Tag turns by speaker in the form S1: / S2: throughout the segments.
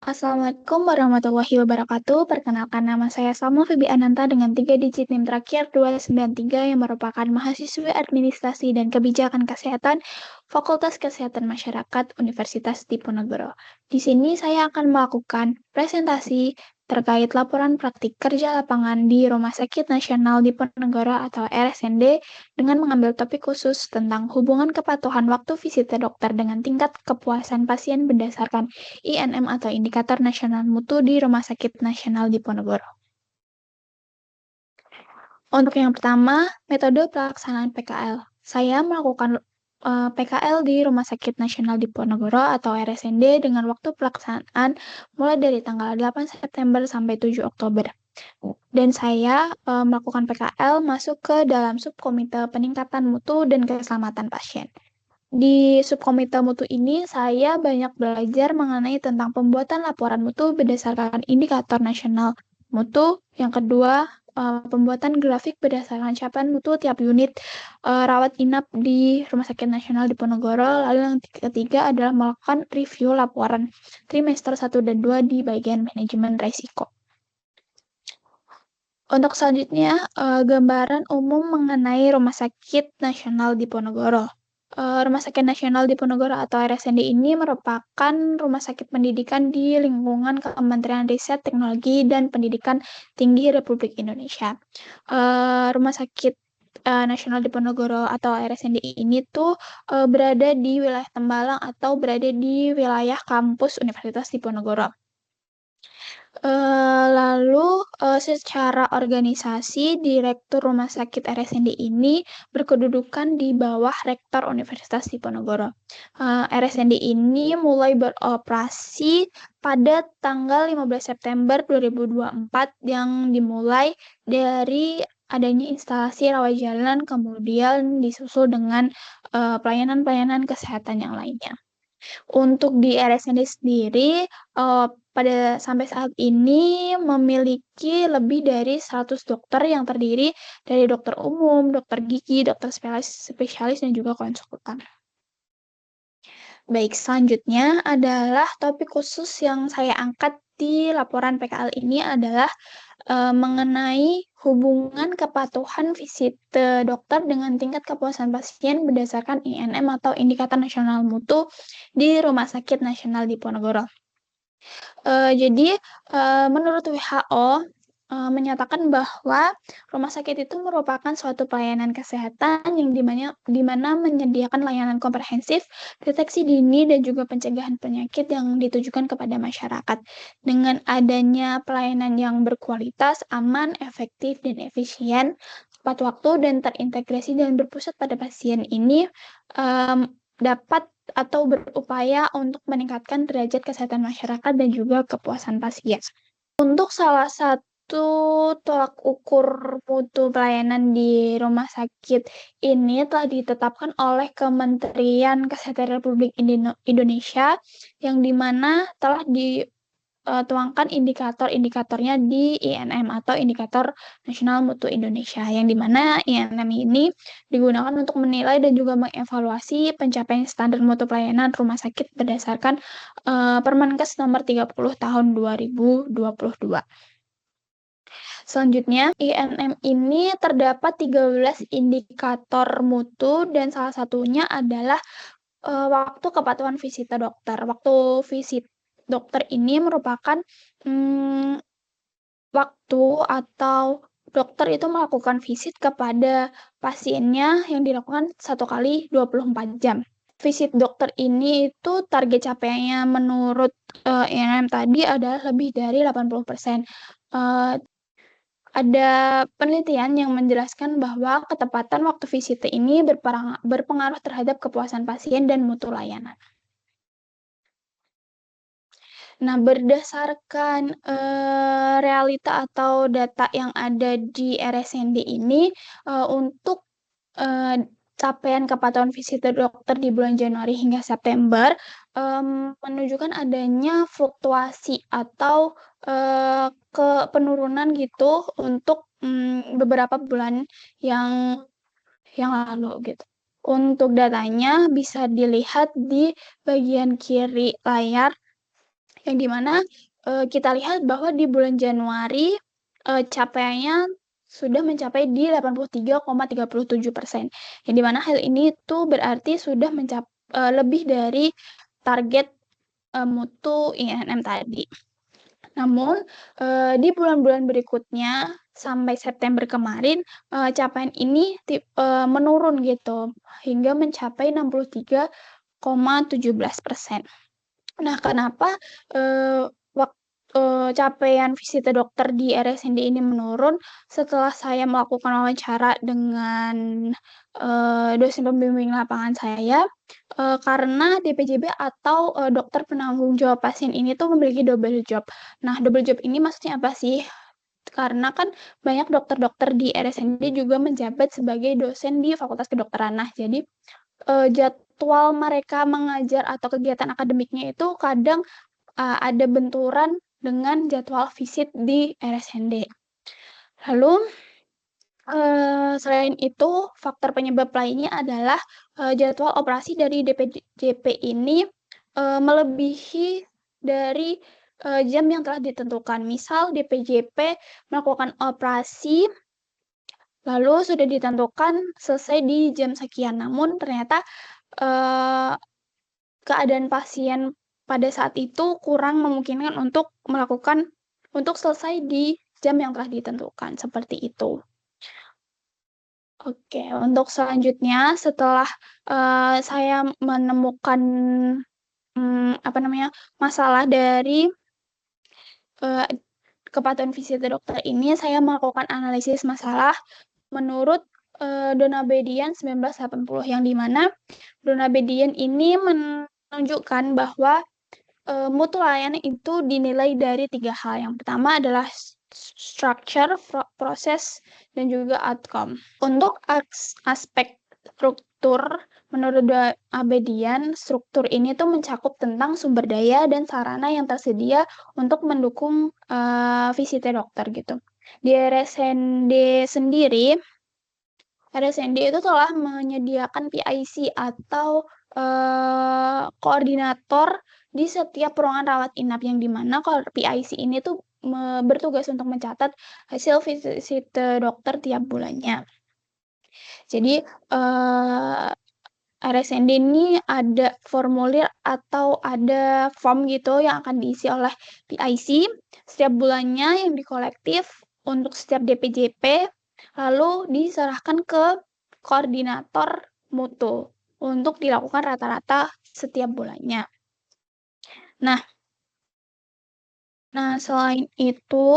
S1: Assalamualaikum warahmatullahi wabarakatuh. Perkenalkan nama saya Salma Febi Ananta dengan 3 digit NIM terakhir 293 yang merupakan mahasiswa Administrasi dan Kebijakan Kesehatan Fakultas Kesehatan Masyarakat Universitas Diponegoro. Di sini saya akan melakukan presentasi terkait laporan praktik kerja lapangan di Rumah Sakit Nasional Diponegoro atau RSND dengan mengambil topik khusus tentang hubungan kepatuhan waktu visit dokter dengan tingkat kepuasan pasien berdasarkan INM atau Indikator Nasional Mutu di Rumah Sakit Nasional Diponegoro. Untuk yang pertama, metode pelaksanaan PKL. Saya melakukan PKL di Rumah Sakit Nasional Diponegoro atau RSND dengan waktu pelaksanaan mulai dari tanggal 8 September sampai 7 Oktober. Dan saya melakukan PKL masuk ke dalam subkomite peningkatan mutu dan keselamatan pasien. Di subkomite mutu ini, saya banyak belajar mengenai tentang pembuatan laporan mutu berdasarkan indikator nasional mutu. Yang kedua, pembuatan grafik berdasarkan capaian mutu tiap unit rawat inap di Rumah Sakit Nasional Diponegoro. Lalu yang ketiga adalah melakukan review laporan trimester 1 dan 2 di bagian manajemen risiko. Untuk selanjutnya, gambaran umum mengenai Rumah Sakit Nasional Diponegoro. Rumah Sakit Nasional Diponegoro atau RSND ini merupakan rumah sakit pendidikan di lingkungan Kementerian Riset, Teknologi, dan Pendidikan Tinggi Republik Indonesia. Rumah Sakit Nasional Diponegoro atau RSND ini tuh berada di wilayah Tembalang atau berada di wilayah kampus Universitas Diponegoro. Secara organisasi, Direktur Rumah Sakit RSND ini berkedudukan di bawah Rektor Universitas Diponegoro. RSND ini mulai beroperasi pada tanggal 15 September 2024 yang dimulai dari adanya instalasi rawat jalan, kemudian disusul dengan pelayanan-pelayanan kesehatan yang lainnya. Untuk di RSND sendiri, pada sampai saat ini memiliki lebih dari 100 dokter yang terdiri dari dokter umum, dokter gigi, dokter spesialis, dan juga konsultan. Baik, selanjutnya adalah topik khusus yang saya angkat di laporan PKL ini adalah mengenai hubungan kepatuhan visit dokter dengan tingkat kepuasan pasien berdasarkan INM atau Indikator Nasional Mutu di Rumah Sakit Nasional Diponegoro. Jadi, menurut WHO menyatakan bahwa rumah sakit itu merupakan suatu pelayanan kesehatan yang di mana menyediakan layanan komprehensif, deteksi dini, dan juga pencegahan penyakit yang ditujukan kepada masyarakat. Dengan adanya pelayanan yang berkualitas, aman, efektif, dan efisien, tepat waktu, dan terintegrasi dan berpusat pada pasien ini dapat atau berupaya untuk meningkatkan derajat kesehatan masyarakat dan juga kepuasan pasien. Untuk salah satu tolak ukur mutu pelayanan di rumah sakit ini telah ditetapkan oleh Kementerian Kesehatan Republik Indonesia yang dimana telah dituangkan indikator-indikatornya di INM atau Indikator Nasional Mutu Indonesia yang dimana INM ini digunakan untuk menilai dan juga mengevaluasi pencapaian standar mutu pelayanan rumah sakit berdasarkan Permenkes nomor 30 tahun 2022. Selanjutnya, INM ini terdapat 13 indikator mutu dan salah satunya adalah waktu kepatuhan visit dokter. Waktu visit dokter ini merupakan waktu atau dokter itu melakukan visit kepada pasiennya yang dilakukan 1 kali 24 jam. Visit dokter ini itu target capaiannya menurut INM tadi adalah lebih dari 80%. Ada penelitian yang menjelaskan bahwa ketepatan waktu visit ini berpengaruh terhadap kepuasan pasien dan mutu layanan. Nah, berdasarkan realita atau data yang ada di RSND ini, untuk capaian kepatuhan visit dokter di bulan Januari hingga September menunjukkan adanya fluktuasi atau penurunan gitu untuk beberapa bulan yang lalu gitu. Untuk datanya bisa dilihat di bagian kiri layar. yang dimana kita lihat bahwa di bulan Januari capaiannya sudah mencapai di 83,37%, yang dimana hal ini tuh berarti sudah lebih dari target mutu INM tadi. Namun di bulan-bulan berikutnya sampai September kemarin capaian ini menurun gitu hingga mencapai 63,17%. Nah, kenapa capaian visit dokter di RSND ini menurun? Setelah saya melakukan wawancara dengan dosen pembimbing lapangan saya, karena DPJP atau dokter penanggung jawab pasien ini tuh memiliki double job. Nah, double job ini maksudnya apa sih? Karena kan banyak dokter-dokter di RSND juga menjabat sebagai dosen di Fakultas Kedokteran. Nah, jadi jadwal mereka mengajar atau kegiatan akademiknya itu kadang ada benturan dengan jadwal visit di RSND. Lalu selain itu, faktor penyebab lainnya adalah jadwal operasi dari DPJP ini melebihi dari jam yang telah ditentukan. Misal DPJP melakukan operasi lalu sudah ditentukan selesai di jam sekian, namun ternyata keadaan pasien pada saat itu kurang memungkinkan untuk selesai di jam yang telah ditentukan, seperti itu. Oke, untuk selanjutnya setelah saya menemukan masalah dari kepatuhan visit dokter ini, saya melakukan analisis masalah menurut Donabedian 1980, yang dimana Donabedian ini menunjukkan bahwa mutu layanan itu dinilai dari 3 hal. Yang pertama adalah structure, proses, dan juga outcome. Untuk aspek struktur, menurut Abedian, struktur ini tuh mencakup tentang sumber daya dan sarana yang tersedia untuk mendukung visit dokter gitu. Di RSND sendiri, RSND itu telah menyediakan PIC atau koordinator di setiap ruangan rawat inap, yang dimana kalau PIC ini tuh bertugas untuk mencatat hasil visit dokter tiap bulannya. Jadi RSND ini ada formulir atau ada form gitu yang akan diisi oleh PIC setiap bulannya yang dikolektif untuk setiap DPJP, lalu diserahkan ke koordinator mutu untuk dilakukan rata-rata setiap bulannya. Nah, selain itu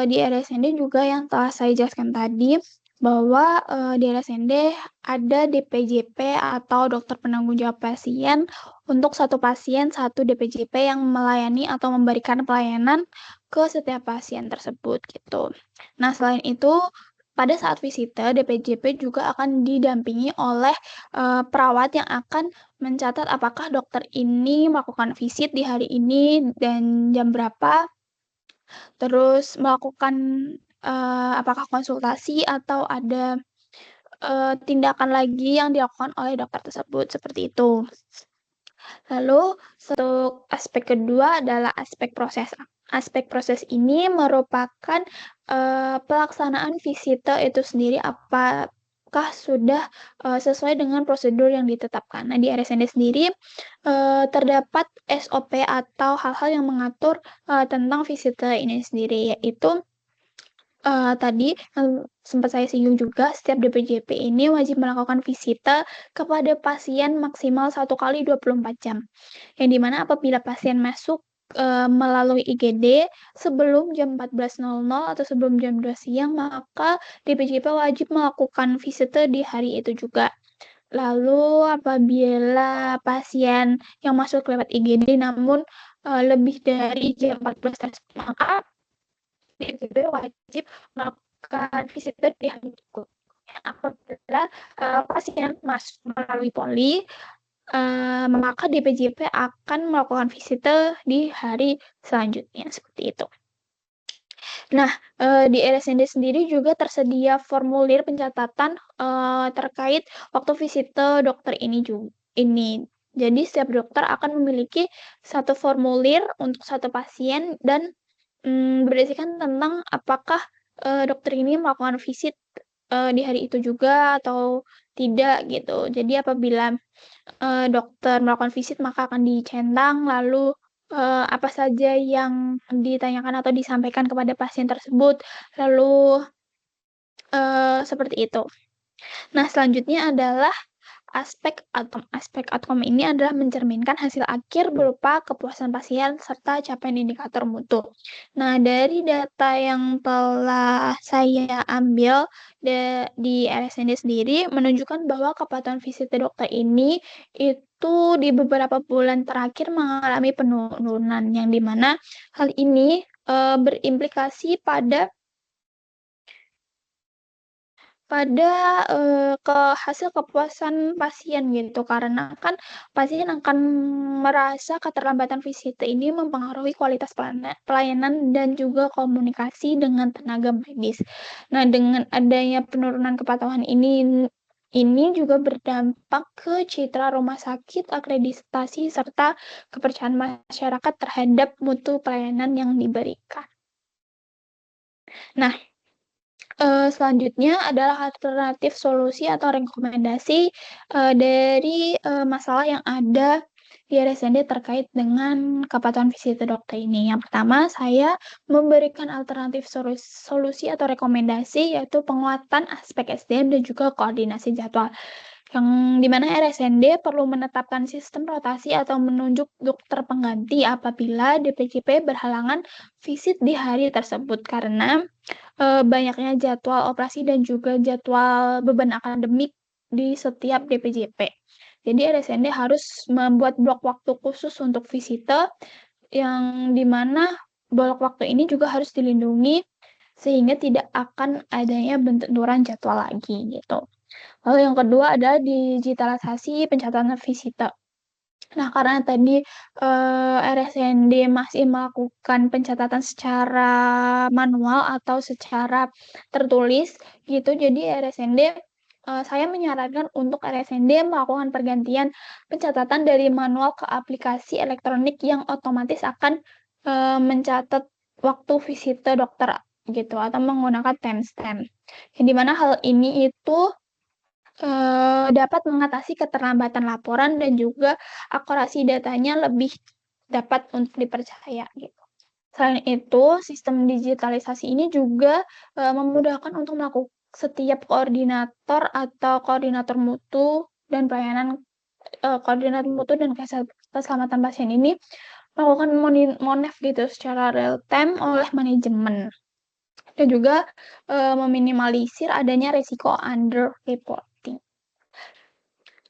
S1: di RSND juga yang telah saya jelaskan tadi, bahwa di RSND ada DPJP atau dokter penanggung jawab pasien untuk satu pasien, satu DPJP yang melayani atau memberikan pelayanan ke setiap pasien tersebut gitu. Nah, selain itu pada saat visite, DPJP juga akan didampingi oleh perawat yang akan mencatat apakah dokter ini melakukan visit di hari ini dan jam berapa, terus melakukan apakah konsultasi atau ada tindakan lagi yang dilakukan oleh dokter tersebut, seperti itu. Lalu, untuk aspek kedua adalah aspek proses. Aspek proses ini merupakan pelaksanaan visite itu sendiri, apakah sudah sesuai dengan prosedur yang ditetapkan. Nah, di RSND sendiri terdapat SOP atau hal-hal yang mengatur tentang visite ini sendiri, yaitu tadi sempat saya singgung juga, setiap DPJP ini wajib melakukan visite kepada pasien maksimal 1 kali 24 jam. Yang dimana apabila pasien masuk melalui IGD sebelum jam 14.00 atau sebelum jam 2 siang, maka DPJP wajib melakukan visite di hari itu juga. Lalu apabila pasien yang masuk lewat IGD namun lebih dari jam 14 tersebut, maka DPJP wajib melakukan visite di hari berikutnya. Apabila pasien masuk melalui poli, maka DPJP akan melakukan visite di hari selanjutnya, seperti itu. Nah, di RSND sendiri juga tersedia formulir pencatatan terkait waktu visite dokter ini. Jadi setiap dokter akan memiliki satu formulir untuk satu pasien dan berisikan tentang apakah dokter ini melakukan visit di hari itu juga atau tidak gitu. Jadi apabila dokter melakukan visit maka akan dicentang lalu apa saja yang ditanyakan atau disampaikan kepada pasien tersebut. Lalu seperti itu. Nah, selanjutnya adalah aspek outcome. Aspek outcome ini adalah mencerminkan hasil akhir berupa kepuasan pasien serta capaian indikator mutu. Nah, dari data yang telah saya ambil di RSND sendiri menunjukkan bahwa kepatuhan visit dokter ini itu di beberapa bulan terakhir mengalami penurunan yang dimana hal ini berimplikasi pada hasil kepuasan pasien gitu karena kan pasien akan merasa keterlambatan visit ini mempengaruhi kualitas pelayanan dan juga komunikasi dengan tenaga medis. Nah, dengan adanya penurunan kepatuhan ini juga berdampak ke citra rumah sakit, akreditasi serta kepercayaan masyarakat terhadap mutu pelayanan yang diberikan. Nah, selanjutnya adalah alternatif solusi atau rekomendasi dari masalah yang ada di RSND terkait dengan kepatuhan visit dokter ini. Yang pertama, saya memberikan alternatif solusi atau rekomendasi yaitu penguatan aspek SDM dan juga koordinasi jadwal. Yang dimana RSND perlu menetapkan sistem rotasi atau menunjuk dokter pengganti apabila DPJP berhalangan visit di hari tersebut karena banyaknya jadwal operasi dan juga jadwal beban akademik di setiap DPJP. Jadi RSND harus membuat blok waktu khusus untuk visite yang dimana blok waktu ini juga harus dilindungi sehingga tidak akan adanya benturan jadwal lagi gitu. Lalu yang kedua adalah digitalisasi pencatatan visite. Nah, karena tadi RSND masih melakukan pencatatan secara manual atau secara tertulis gitu, jadi RSND saya menyarankan untuk RSND melakukan pergantian pencatatan dari manual ke aplikasi elektronik yang otomatis akan mencatat waktu visite dokter gitu atau menggunakan timestamp. Yang dimana hal ini itu dapat mengatasi keterlambatan laporan dan juga akurasi datanya lebih dapat untuk dipercaya gitu. Selain itu, sistem digitalisasi ini juga memudahkan untuk melakukan setiap koordinator atau koordinator mutu dan pelayanan koordinator mutu dan keselamatan pasien ini melakukan monef gitu secara real time oleh manajemen dan juga meminimalisir adanya risiko under reporting.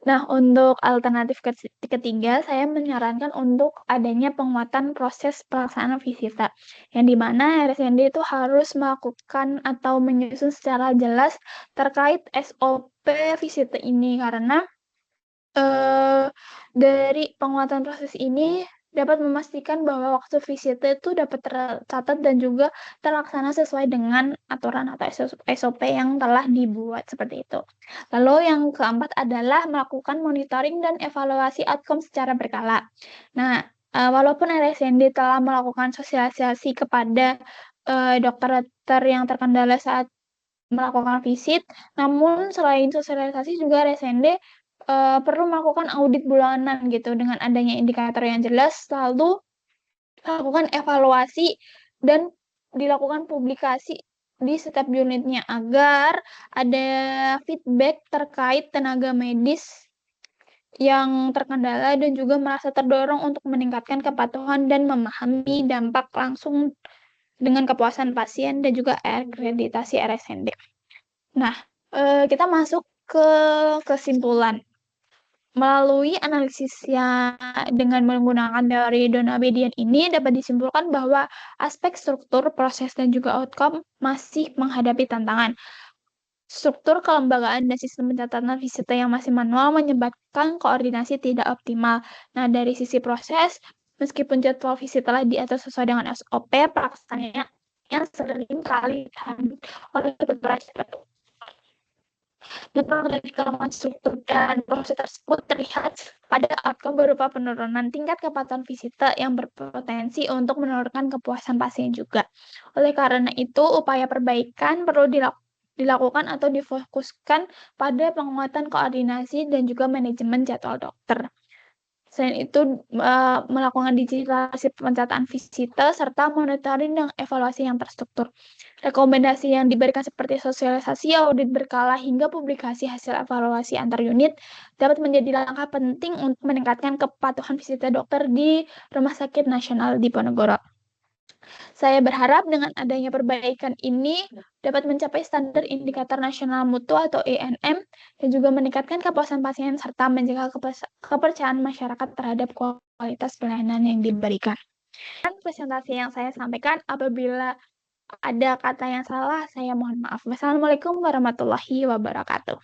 S1: Nah, untuk alternatif ketiga, saya menyarankan untuk adanya penguatan proses pelaksanaan visita, yang dimana RSND itu harus melakukan atau menyusun secara jelas terkait SOP visita ini, karena dari penguatan proses ini dapat memastikan bahwa waktu visita itu dapat tercatat dan juga terlaksana sesuai dengan aturan atau SOP yang telah dibuat seperti itu. Lalu yang keempat adalah melakukan monitoring dan evaluasi outcome secara berkala. Nah, walaupun RSND telah melakukan sosialisasi kepada dokter-dokter yang terkendala saat melakukan visit, namun selain sosialisasi juga RSND perlu melakukan audit bulanan gitu dengan adanya indikator yang jelas, lalu lakukan evaluasi dan dilakukan publikasi di setiap unitnya agar ada feedback terkait tenaga medis yang terkendala dan juga merasa terdorong untuk meningkatkan kepatuhan dan memahami dampak langsung dengan kepuasan pasien dan juga akreditasi RSND. Nah, kita masuk ke kesimpulan. Melalui analisisnya dengan menggunakan teori Donabedian ini dapat disimpulkan bahwa aspek struktur, proses, dan juga outcome masih menghadapi tantangan. Struktur kelembagaan dan sistem pencatatan visita yang masih manual menyebabkan koordinasi tidak optimal. Nah, dari sisi proses, meskipun jadwal visit telah diatur sesuai dengan SOP, pelaksanaannya yang sering kali dihambat oleh beberapa Dampak dari kelemahan struktur dan proses tersebut terlihat pada outcome berupa penurunan tingkat kepatuhan visiter yang berpotensi untuk menurunkan kepuasan pasien juga. Oleh karena itu, upaya perbaikan perlu dilakukan atau difokuskan pada penguatan koordinasi dan juga manajemen jadwal dokter. Selain itu, melakukan digitalisasi pencatatan visiter serta monitoring dan evaluasi yang terstruktur. Rekomendasi yang diberikan seperti sosialisasi, audit berkala, hingga publikasi hasil evaluasi antar unit dapat menjadi langkah penting untuk meningkatkan kepatuhan visiter dokter di Rumah Sakit Nasional Diponegoro. Saya berharap dengan adanya perbaikan ini dapat mencapai standar indikator nasional mutu atau INM dan juga meningkatkan kepuasan pasien serta menjaga kepercayaan masyarakat terhadap kualitas pelayanan yang diberikan. Dan presentasi yang saya sampaikan, apabila ada kata yang salah, saya mohon maaf. Wassalamualaikum warahmatullahi wabarakatuh.